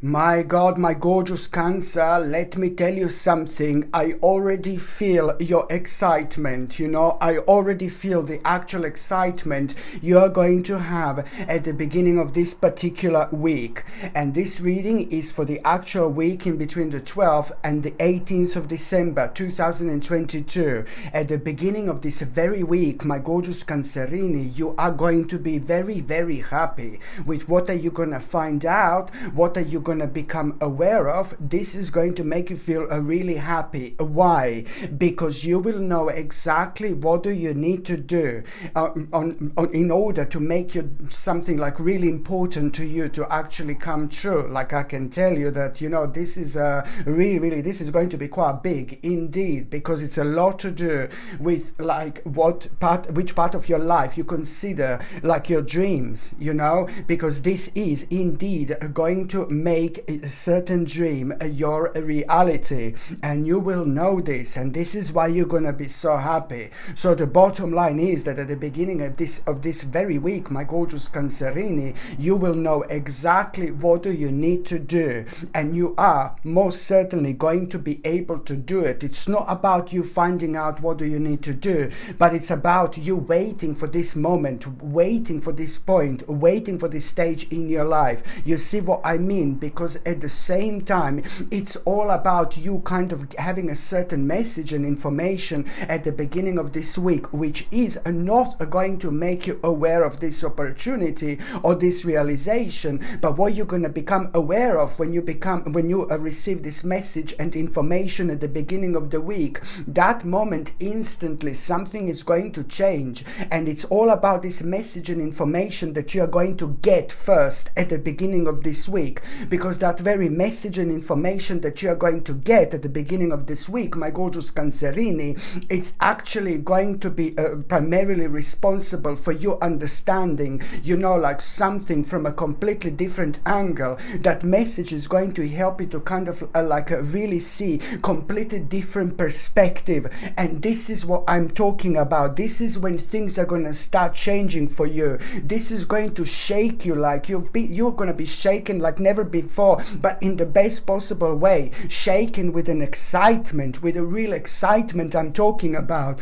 My God, my gorgeous Cancer, let me tell you something. I already feel your excitement, I already feel the actual excitement you're going to have at the beginning of this particular week. And this reading is for the actual week in between the 12th and the 18th of December 2022. At the beginning of this very week, my gorgeous Cancerini, you are going to be very, very happy with what are you going to find out, what are you going to become aware of. This is going to make you feel really happy. Why? Because you will know exactly what do you need to do in order to make something like really important to you to actually come true. Like I can tell you that this is really this is going to be quite big indeed, because it's a lot to do with like which part of your life you consider like your dreams, because this is indeed going to make a certain dream your reality, and you will know this, and this is why you're gonna be so happy. So the bottom line is that at the beginning of this very week, my gorgeous Cancerini, you will know exactly what do you need to do, and you are most certainly going to be able to do it. It's not about you finding out what do you need to do, but it's about you waiting for this moment, waiting for this point, waiting for this stage in your life. You see what I mean? Because at the same time, it's all about you kind of having a certain message and information at the beginning of this week, which is not going to make you aware of this opportunity or this realization, but what you're going to become aware of when you receive this message and information at the beginning of the week. That moment, instantly something is going to change, and it's all about this message and information that you're going to get first at the beginning of this week, because that very message and information that you're going to get at the beginning of this week, my gorgeous Cancerini, it's actually going to be primarily responsible for you understanding, like something from a completely different angle. That message is going to help you to kind of really see completely different perspective, and this is what I'm talking about. This is when things are going to start changing for you. This is going to shake you, like you're going to be shaken like never before, but in the best possible way, shaken with an excitement, with a real excitement I'm talking about.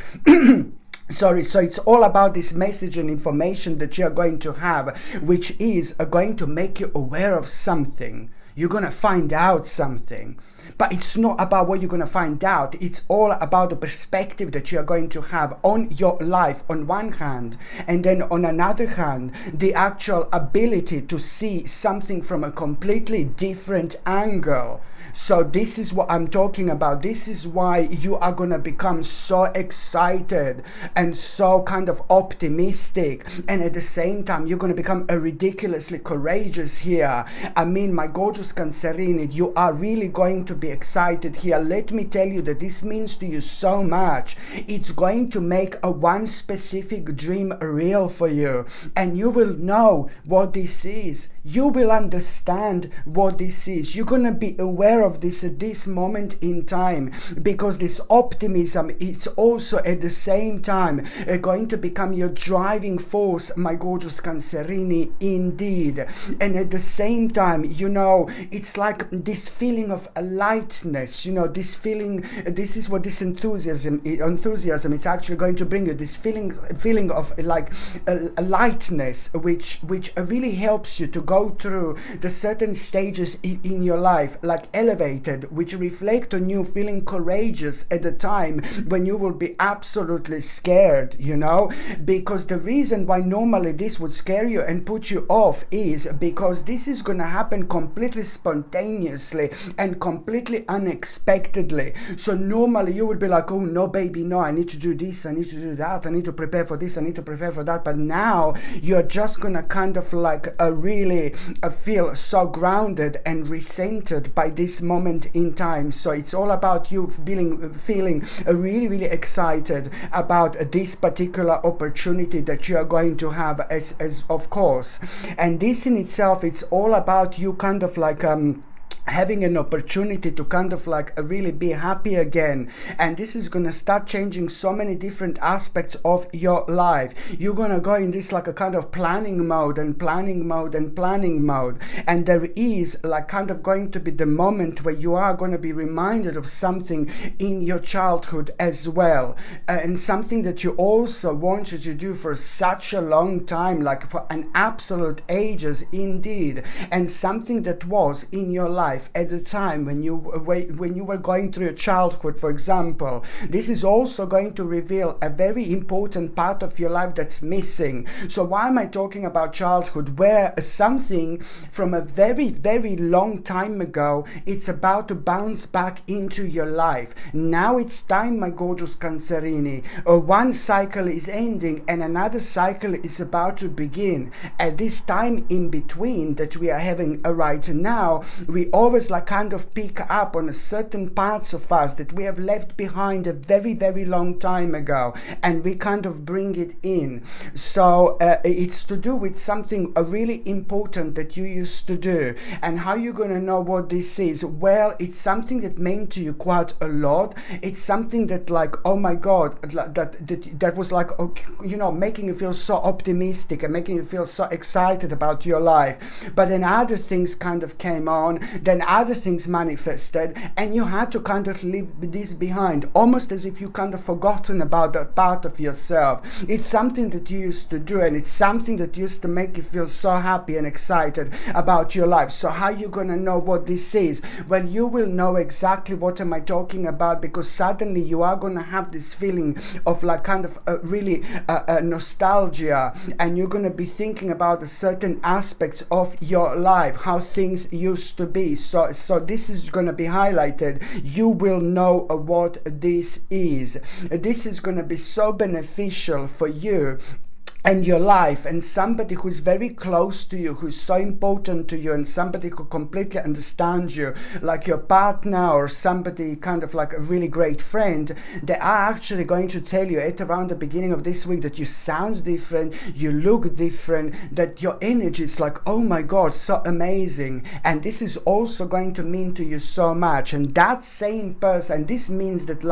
Sorry, so it's all about this message and information that you're going to have, which is going to make you aware of something. You're going to find out something. But it's not about what you're going to find out. It's all about the perspective that you're going to have on your life on one hand, and then on another hand, the actual ability to see something from a completely different angle. So this is what I'm talking about. This is why you are going to become so excited and so kind of optimistic, and at the same time you're going to become ridiculously courageous here. I mean, my gorgeous Cancerini, you are really going to be excited here. Let me tell you that this means to you so much. It's going to make a one specific dream real for you, and you will know what this is. You will understand what this is. You're going to be aware of this at this moment in time, because this optimism is also at the same time going to become your driving force, my gorgeous Cancerini, indeed. And at the same time, it's like this feeling of a lightness, this feeling, this is what this enthusiasm, it's actually going to bring you, this feeling of like a lightness, which really helps you to go through the certain stages in your life, like elevated, which reflect on you feeling courageous at the time when you will be absolutely scared, because the reason why normally this would scare you and put you off is because this is going to happen completely spontaneously and completely unexpectedly. So normally you would be like, oh no baby, no, I need to do this, I need to do that, I need to prepare for this, I need to prepare for that. But now you're just gonna kind of like really feel so grounded and recentered by this moment in time. So it's all about you feeling really, really excited about this particular opportunity that you are going to have as of course. And this in itself, it's all about you kind of like having an opportunity to kind of like really be happy again. And this is going to start changing so many different aspects of your life. You're going to go in this like a kind of planning mode and planning mode and planning mode, and there is like kind of going to be the moment where you are going to be reminded of something in your childhood as well, and something that you also wanted to do for such a long time, like for an absolute ages indeed, and something that was in your life at the time when you were going through your childhood, for example. This is also going to reveal a very important part of your life that's missing. So why am I talking about childhood, where something from a very, very long time ago, it's about to bounce back into your life? Now it's time, my gorgeous Cancerini. One cycle is ending and another cycle is about to begin. At this time in between that we are having right now, we always like kind of pick up on certain parts of us that we have left behind a very, very long time ago, and we kind of bring it in. So it's to do with something really important that you used to do. And how you're going to know what this is? Well, it's something that meant to you quite a lot. It's something that like, oh my God, that was like, you know, making you feel so optimistic and making you feel so excited about your life. But then other things kind of came on, then other things manifested, and you had to kind of leave this behind, almost as if you kind of forgotten about that part of yourself. It's something that you used to do, and it's something that used to make you feel so happy and excited about your life. So how you gonna know what this is? Well, you will know exactly what am I talking about, because suddenly you are gonna have this feeling of like kind of really nostalgia, and you're gonna be thinking about certain aspects of your life, how things used to be. So this is going to be highlighted. You will know what this is. This is going to be so beneficial for you and your life, and somebody who's very close to you, who's so important to you, and somebody who completely understands you, like your partner or somebody kind of like a really great friend. They are actually going to tell you at around the beginning of this week that you sound different, you look different, that your energy is like, oh my God, so amazing. And this is also going to mean to you so much. And that same person, this means that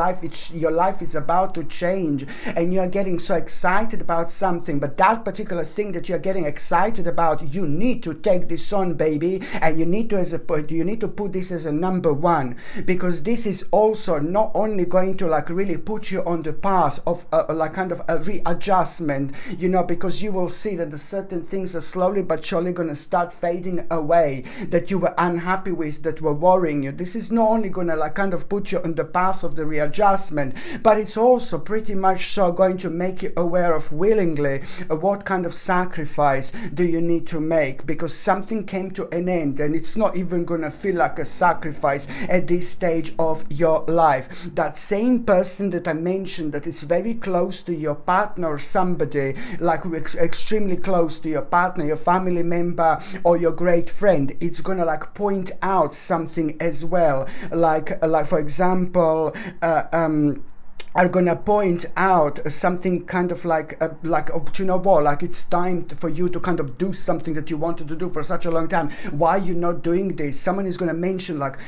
your life is about to change, and you are getting so excited about something. But that particular thing that you're getting excited about, you need to take this on, baby, and you need to put this as a number one, because this is also not only going to like really put you on the path of like kind of a readjustment, you know, because you will see that the certain things are slowly but surely going to start fading away, that you were unhappy with, that were worrying you. This is not only going to like kind of put you on the path of the readjustment, but it's also pretty much so going to make you aware of willingly what kind of sacrifice do you need to make, because something came to an end, and it's not even gonna feel like a sacrifice at this stage of your life. That same person that I mentioned that is very close to your partner or somebody, like extremely close to your partner, your family member, or your great friend, it's gonna like point out something as well, like for example are gonna point out something kind of like you know what, like it's time for you to kind of do something that you wanted to do for such a long time. Why are you not doing this? Someone is gonna mention like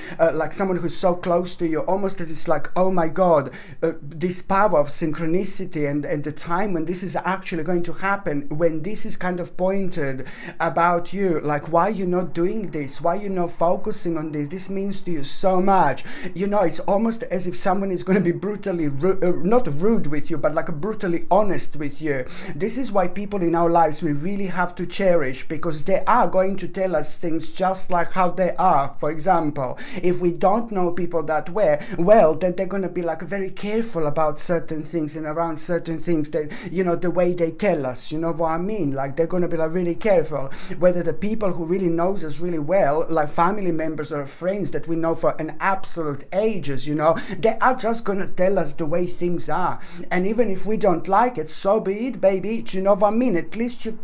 someone who's so close to you, almost as it's like, oh my God, this power of synchronicity and the time when this is actually going to happen, when this is kind of pointed about you, like why are you not doing this? Why are you not focusing on this? This means to you so much. You know, it's almost as if someone is going to be brutally not rude with you, but like brutally honest with you. This is why people in our lives we really have to cherish, because they are going to tell us things just like how they are. For example, if we don't know people that well, then they're going to be like very careful about certain things and around certain things, that, you know, the way they tell us, you know what I mean? Like they're going to be like really careful. Whether the people who really knows us really well, like family members or friends that we know for an absolute ages, you know, they are just going to tell us the way way things are. And even if we don't like it, so be it, baby. Do you know what I mean? At least you've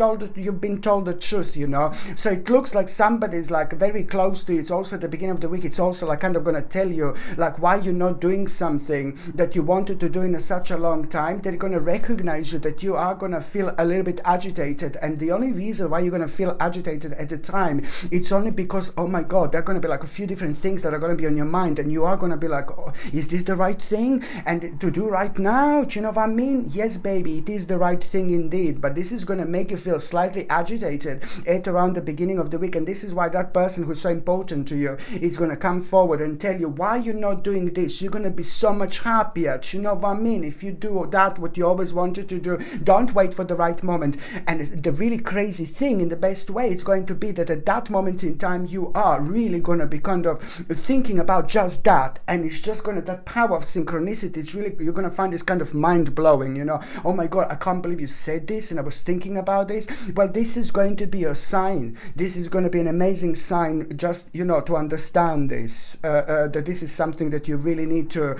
been told the truth, you know. So it looks like somebody's like very close to you. It's also at the beginning of the week. It's also like kind of going to tell you like why you're not doing something that you wanted to do in such a long time. They're going to recognize you that you are going to feel a little bit agitated, and the only reason why you're going to feel agitated at the time, it's only because, oh my God, there are going to be like a few different things that are going to be on your mind, and you are going to be like, oh, is this the right thing and to do right now? Do you know what I mean? Yes, baby, it is the right thing indeed, but this is going to make you feel slightly agitated at around the beginning of the week. And this is why that person who's so important to you is going to come forward and tell you why you're not doing this. You're going to be so much happier. Do you know what I mean? If you do that what you always wanted to do, don't wait for the right moment. And the really crazy thing in the best way, it's going to be that at that moment in time you are really going to be kind of thinking about just that, and it's just going to, that power of synchronicity, it's really, you're going to find this kind of mind-blowing, you know. Oh my God, I can't believe you said this and I was thinking about this. Well, this is going to be a sign. This is going to be an amazing sign, just, you know, to understand this, that this is something that you really need to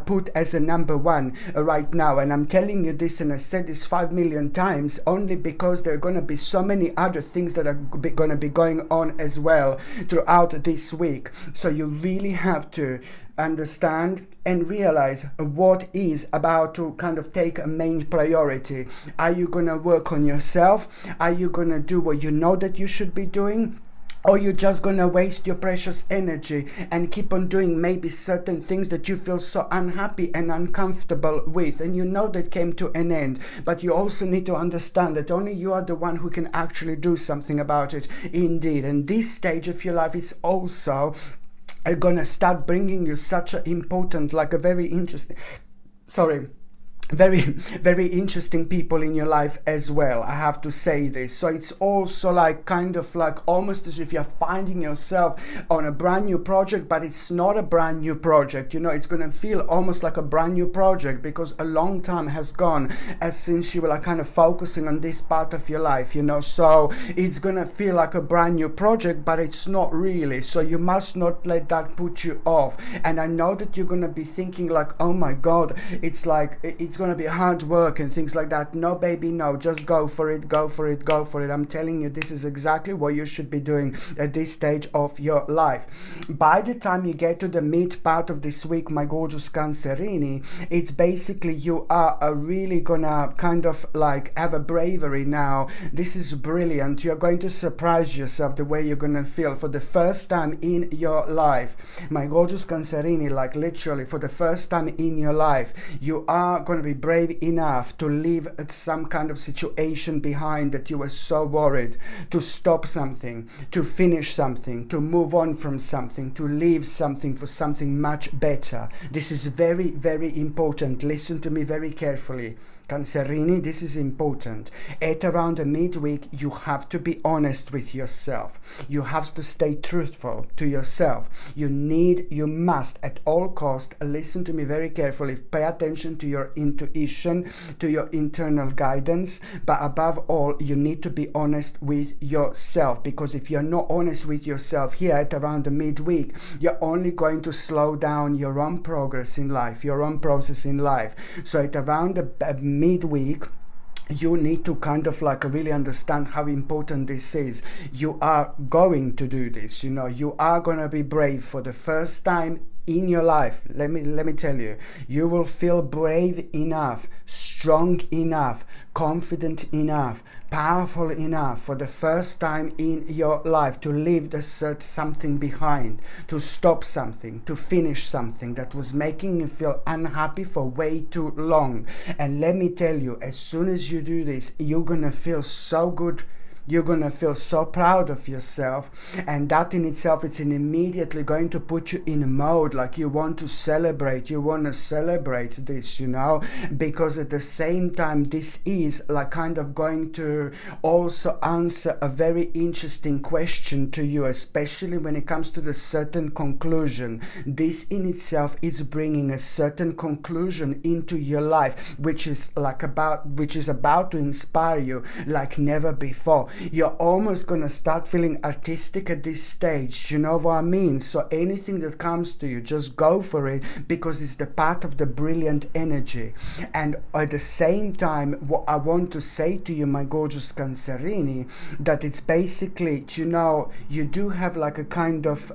put as a number one right now. And I'm telling you this, and I said this 5 million times, only because there are going to be so many other things that are going to be going on as well throughout this week. So you really have to understand and realize what is about to kind of take a main priority. Are you going to work on yourself? Are you going to do what you know that you should be doing? Or you're just going to waste your precious energy and keep on doing maybe certain things that you feel so unhappy and uncomfortable with, and you know that came to an end. But you also need to understand that only you are the one who can actually do something about it indeed. And this stage of your life is also gonna start bringing you such an important, like a very interesting, very interesting people in your life as well. I have to say this. So it's also like kind of like almost as if you're finding yourself on a brand new project, but it's not a brand new project. You know, it's going to feel almost like a brand new project because a long time has gone since you were like kind of focusing on this part of your life, you know. So it's going to feel like a brand new project, but it's not really. So you must not let that put you off. And I know that you're going to be thinking like, oh my God, it's like, it's going to be hard work and things like that. No, baby, no, just go for it. I'm telling you, this is exactly what you should be doing at this stage of your life. By the time you get to the mid part of this week, my gorgeous Cancerini, it's basically you are really gonna kind of like have a bravery now. This is brilliant. You're going to surprise yourself the way you're gonna feel for the first time in your life, my gorgeous Cancerini. Like literally for the first time in your life, you are going to be brave enough to leave some kind of situation behind that you were so worried, to stop something, to finish something, to move on from something, to leave something for something much better. This is very, very important. Listen to me very carefully, Cancerini, this is important. At around the midweek, you have to be honest with yourself. You have to stay truthful to yourself. You must at all costs, listen to me very carefully, pay attention to your intuition, to your internal guidance, but above all, you need to be honest with yourself, because if you're not honest with yourself here at around the midweek, you're only going to slow down your own progress in life, your own process in life. So at around the midweek, you need to kind of like really understand how important this is. You are going to do this, you know, you are going to be brave for the first time in your life. Let me tell you, you will feel brave enough, strong enough, confident enough, powerful enough for the first time in your life to leave something behind, to stop something, to finish something that was making you feel unhappy for way too long. And let me tell you, as soon as you do this, you're gonna feel so good. You're going to feel so proud of yourself, and that in itself, it's immediately going to put you in a mode like you want to celebrate this, you know, because at the same time, this is like kind of going to also answer a very interesting question to you, especially when it comes to the certain conclusion. This in itself is bringing a certain conclusion into your life, which is about to inspire you like never before. You're almost going to start feeling artistic at this stage. You know what I mean? So anything that comes to you, just go for it, because it's the part of the brilliant energy. And at the same time, what I want to say to you, my gorgeous Cancerini, that it's basically, you know, you do have like a kind of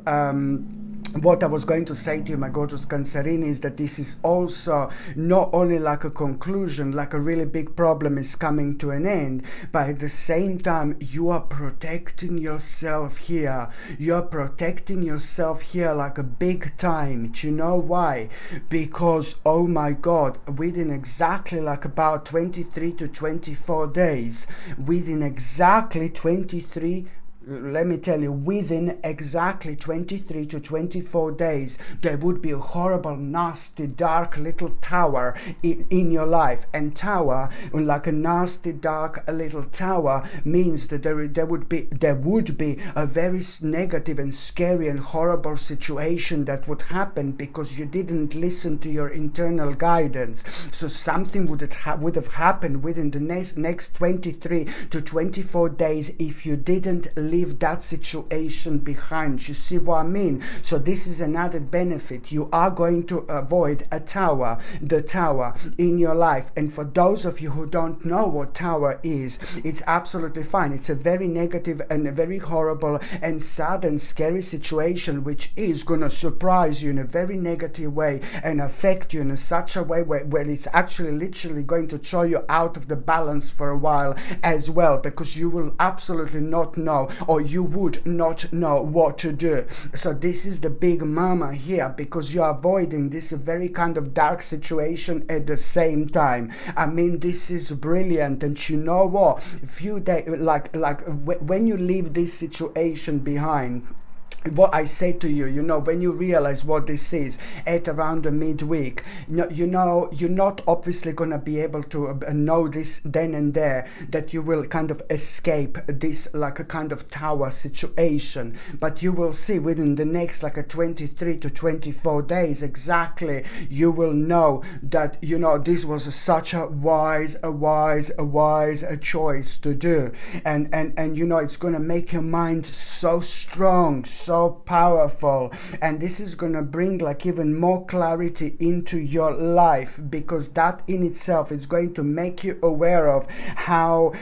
what I was going to say to you, my gorgeous Cancerini, is that this is also not only like a conclusion, like a really big problem is coming to an end, but at the same time you are protecting yourself here. You are protecting yourself here like a big time. Do you know why? Because, oh my God, within exactly like about 23 to 24 days, within exactly 23, let me tell you, within exactly 23 to 24 days, there would be a horrible, nasty, dark little tower in your life. And tower, like a nasty, dark little tower, means that there would be a very negative and scary and horrible situation that would happen because you didn't listen to your internal guidance. So something would have happened within the next 23 to 24 days if you didn't leave that situation behind. You see what I mean? So this is an added benefit. You are going to avoid the tower in your life. And for those of you who don't know what tower is, it's absolutely fine. It's a very negative and a very horrible and sad and scary situation, which is going to surprise you in a very negative way and affect you in such a way where it's actually literally going to throw you out of the balance for a while as well, because you will absolutely not know, or you would not know what to do. So this is the big mama here, because you're avoiding this very kind of dark situation at the same time. I mean, this is brilliant. And you know what? Few days, like when you leave this situation behind, what I say to you, you know, when you realize what this is at around the midweek, you know, you're not obviously going to be able to know this then and there, that you will kind of escape this like a kind of tower situation. But you will see within the next like a 23 to 24 days exactly, you will know that, you know, this was such a wise choice to do. And you know, it's going to make your mind so strong, so powerful, and this is gonna bring like even more clarity into your life, because that in itself is going to make you aware of how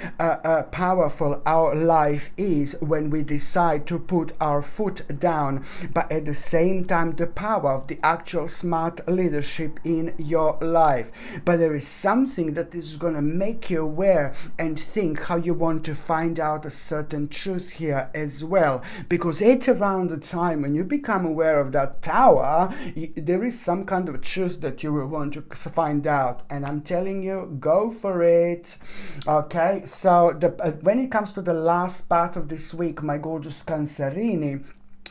powerful our life is when we decide to put our foot down, but at the same time the power of the actual smart leadership in your life. But there is something that is gonna make you aware and think how you want to find out a certain truth here as well, because at around the time when you become aware of that tower, there is some kind of truth that you will want to find out, and I'm telling you, go for it. Okay, so when it comes to the last part of this week, my gorgeous Cancerini,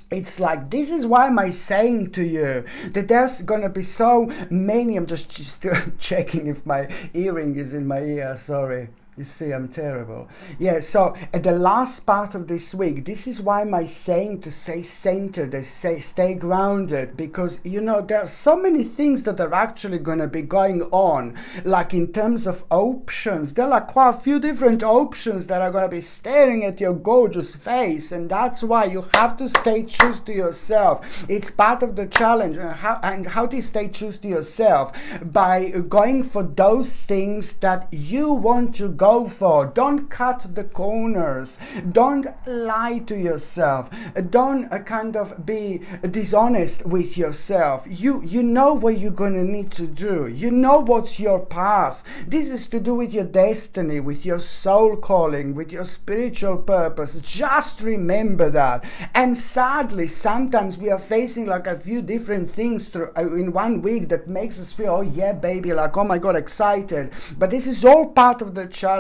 it's like, this is why am I saying to you that there's gonna be so many, I'm just still checking if my earring is in my ear, sorry. You see, I'm terrible. Yeah, so at the last part of this week, this is why am I saying to stay centered, stay grounded, because, you know, there are so many things that are actually going to be going on, like in terms of options. There are like quite a few different options that are going to be staring at your gorgeous face, and that's why you have to stay true to yourself. It's part of the challenge. And how do you stay true to yourself? By going for those things that you want to go for. Don't cut the corners. Don't lie to yourself. Don't kind of be dishonest with yourself. You know what you're going to need to do. You know what's your path. This is to do with your destiny, with your soul calling, with your spiritual purpose. Just remember that. And sadly, sometimes we are facing like a few different things in 1 week that makes us feel, oh yeah, baby, like, oh my God, excited. But this is all part of the challenge.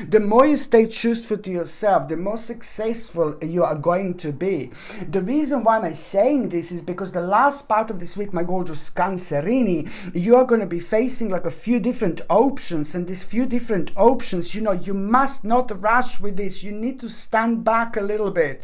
The more you stay truthful to yourself, the more successful you are going to be. The reason why I'm saying this is because the last part of this week, my gorgeous Cancerini, you are going to be facing like a few different options, and these few different options, you know, you must not rush with this. You need to stand back a little bit.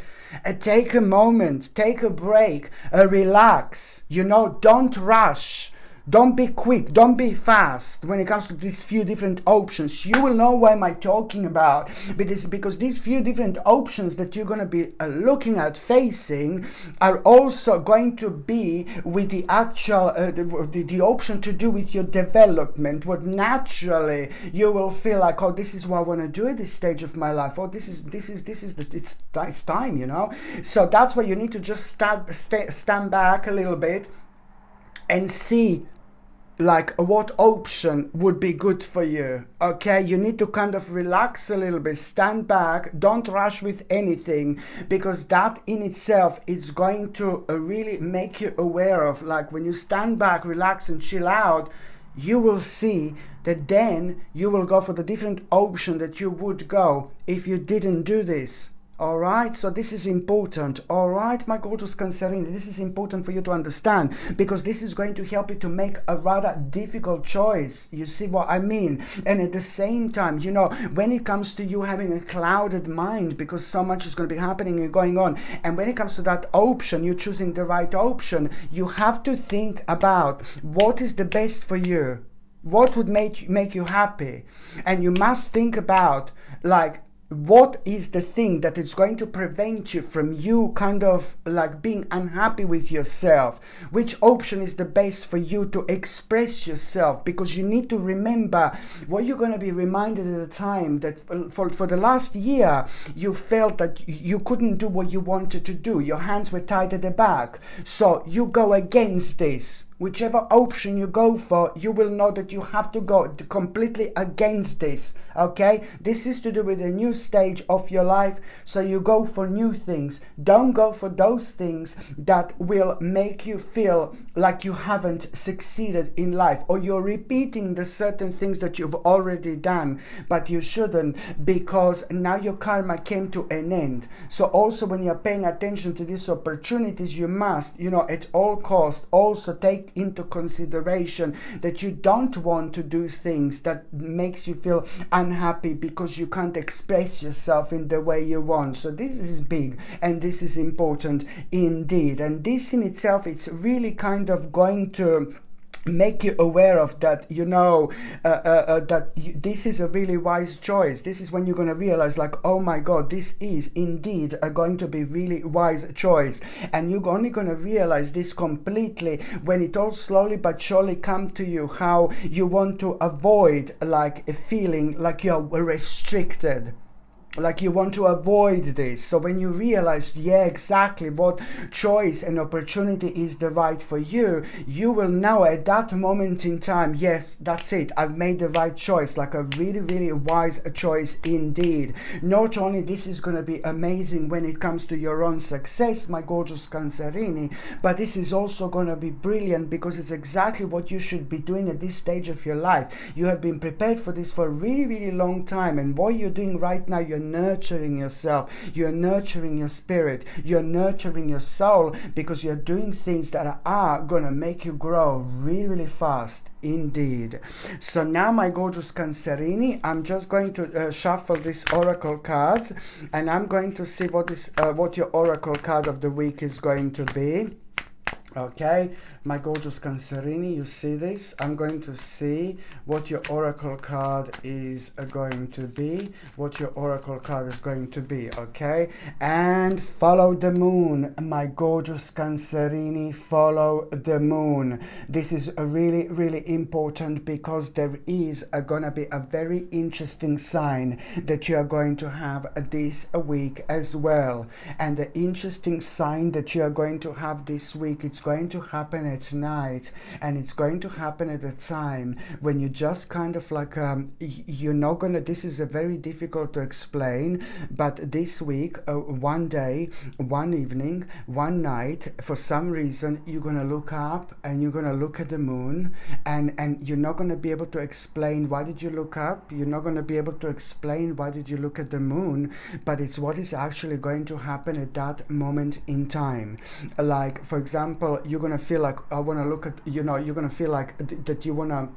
Take a moment, take a break, relax, you know, don't rush. Don't be quick, don't be fast when it comes to these few different options. You will know why am I talking about. Because these few different options that you're going to be looking at, facing, are also going to be with the actual, the option to do with your development. What naturally you will feel like, oh, this is what I want to do at this stage of my life. Oh, it's time, you know. So that's why you need to just stand back a little bit and see like what option would be good for you. Okay, you need to kind of relax a little bit, stand back, don't rush with anything, because that in itself is going to really make you aware of, like, when you stand back, relax and chill out, you will see that then you will go for the different option that you would go if you didn't do this. All right, so this is important. All right, my gorgeous Cancerini, this is important for you to understand, because this is going to help you to make a rather difficult choice. You see what I mean? And at the same time, you know, when it comes to you having a clouded mind because so much is going to be happening and going on, and when it comes to that option, you're choosing the right option, you have to think about what is the best for you, what would make you happy, and you must think about, like, what is the thing that is going to prevent you from you kind of like being unhappy with yourself? Which option is the best for you to express yourself? Because you need to remember what you're going to be reminded at the time, that for the last year you felt that you couldn't do what you wanted to do. Your hands were tied at the back. So you go against this. Whichever option you go for, you will know that you have to go completely against this, okay? This is to do with a new stage of your life, so you go for new things. Don't go for those things that will make you feel like you haven't succeeded in life, or you're repeating the certain things that you've already done, but you shouldn't, because now your karma came to an end. So also when you're paying attention to these opportunities, you must, you know, at all costs also take into consideration that you don't want to do things that makes you feel unhappy because you can't express yourself in the way you want. So this is big and this is important indeed, and this in itself, it's really kind of going to make you aware of that, you know, this is a really wise choice. This is when you're going to realize, like, oh my God, this is indeed going to be really wise choice. And you're only going to realize this completely when it all slowly but surely come to you, how you want to avoid like a feeling like you're restricted. Like you want to avoid this. So when you realize, yeah, exactly what choice and opportunity is the right for you, you will know at that moment in time, yes, that's it, I've made the right choice, like a really, really wise choice indeed. Not only this is going to be amazing when it comes to your own success, my gorgeous Cancerini, but this is also going to be brilliant because it's exactly what you should be doing at this stage of your life. You have been prepared for this for a really, really long time, and what you're doing right now, you're nurturing yourself, you're nurturing your spirit, you're nurturing your soul, because you're doing things that are gonna make you grow really, really fast indeed. So now, my gorgeous Cancerini, I'm just going to shuffle these oracle cards, and I'm going to see what your oracle card of the week is going to be. Okay, my gorgeous Cancerini, you see this? I'm going to see what your oracle card is going to be, what your oracle card is going to be, okay? And follow the moon, my gorgeous Cancerini, follow the moon. This is a really, really important, because there is gonna be a very interesting sign that you are going to have this week as well. And the interesting sign that you are going to have this week, it's going to happen at night, and it's going to happen at a time when you just kind of like you're not gonna, this is a very difficult to explain, but this week, one day, one evening, one night, for some reason you're gonna look up and you're gonna look at the moon, and you're not gonna be able to explain why did you look up, you're not gonna be able to explain why did you look at the moon, but it's what is actually going to happen at that moment in time. Like, for example, you're gonna feel like, I want to look at, you know, you're gonna feel like that you want to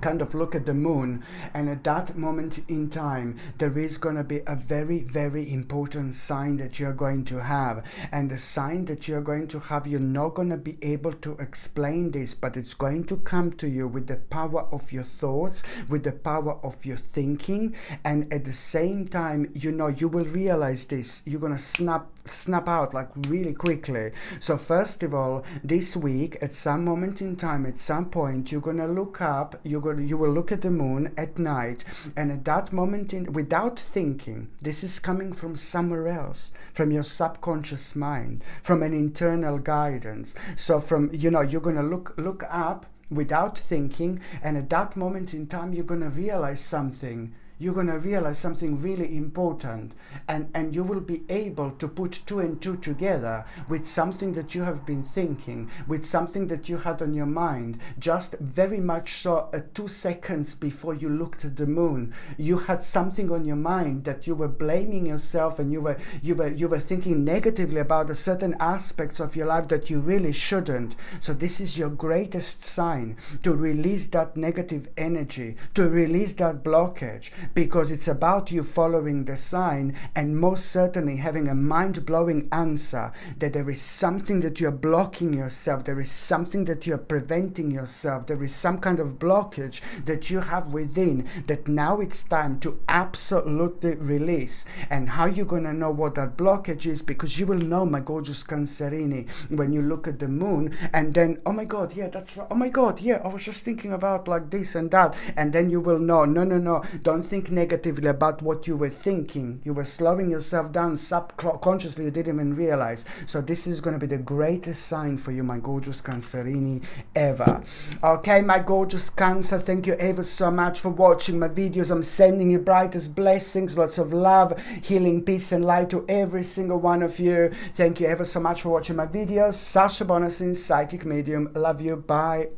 kind of look at the moon, and at that moment in time there is going to be a very, very important sign that you're going to have. And the sign that you're going to have, you're not going to be able to explain this, but it's going to come to you with the power of your thoughts, with the power of your thinking. And at the same time, you know, you will realize this, you're going to snap out like really quickly. So first of all, this week, at some moment in time, at some point, you're going to look up, you will look at the moon at night, and at that moment, without thinking, this is coming from somewhere else, from your subconscious mind, from an internal guidance. So from, you know, you're going to look up without thinking, and at that moment in time, you're going to realize something. You're going to realize something really important, and you will be able to put two and two together with something that you have been thinking, with something that you had on your mind, just very much so 2 seconds before you looked at the moon. You had something on your mind that you were blaming yourself, and you were thinking negatively about a certain aspects of your life that you really shouldn't. So this is your greatest sign to release that negative energy, to release that blockage, because it's about you following the sign, and most certainly having a mind-blowing answer that there is something that you're blocking yourself, there is something that you're preventing yourself, there is some kind of blockage that you have within, that now it's time to absolutely release. And how you're going to know what that blockage is? Because you will know, my gorgeous Cancerini, when you look at the moon, and then, oh my God, yeah, that's right, oh my God, yeah, I was just thinking about like this and that, and then you will know, no, don't think negatively about what you were thinking. You were slowing yourself down subconsciously, you didn't even realize. So this is going to be the greatest sign for you, my gorgeous Cancerini, ever. Okay, my gorgeous Cancer, thank you ever so much for watching my videos. I'm sending you brightest blessings, lots of love, healing, peace and light to every single one of you. Thank you ever so much for watching my videos. Sasha Bonasin, psychic medium. Love you. Bye.